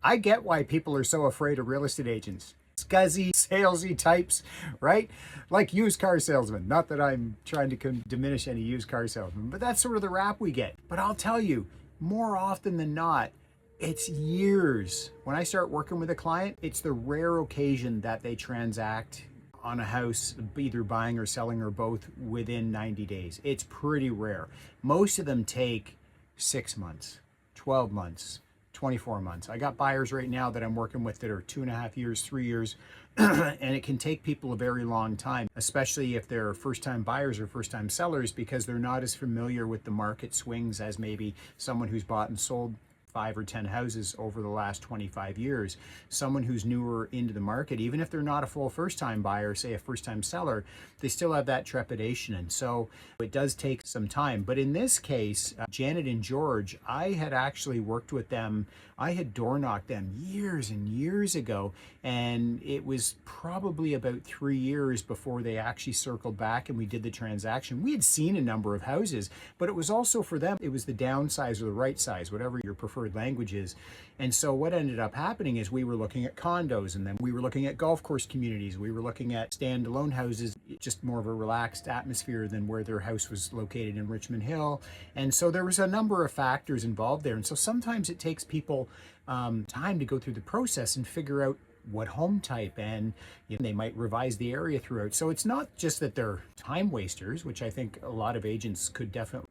I get why people are so afraid of real estate agents. Scuzzy, salesy types, right? Like used car salesmen. Not that I'm trying to diminish any used car salesmen, but that's sort of the rap we get. But I'll tell you, more often than not, it's years. When I start working with a client, it's the rare occasion that they transact on a house, either buying or selling or both, within 90 days. It's pretty rare. Most of them take 6 months, 12 months, 24 months. I got buyers right now that I'm working with that are 2.5 years, 3 years, and it can take people a very long time, especially if they're first-time buyers or first-time sellers, because they're not as familiar with the market swings as maybe someone who's bought and sold 5 or 10 houses over the last 25 years. Someone who's newer into the market, even if they're not a full first-time buyer, say a first-time seller, they still have that trepidation. And so it does take some time. But in this case, Janet and George, I had actually worked with them. I had door knocked them years and years ago. And it was probably about 3 years before they actually circled back and we did the transaction. We had seen a number of houses, but it was also for them, it was the downsize or the right size, whatever your preferred language is. And so what ended up happening is we were looking at condos, and then we were looking at golf course communities. We were looking at standalone houses, just more of a relaxed atmosphere than where their house was located in Richmond Hill. And so there was a number of factors involved there. And so sometimes it takes people time to go through the process and figure out what home type, and they might revise the area throughout. So it's not just that they're time wasters, which I think a lot of agents could definitely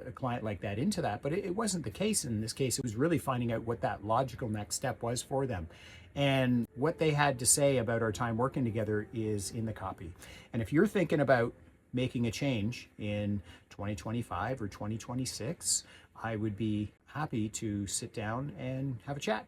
a client like that into that, but it wasn't the case in this case. It was really finding out what that logical next step was for them. And what they had to say about our time working together is in the copy. And if you're thinking about making a change in 2025 or 2026, I would be happy to sit down and have a chat.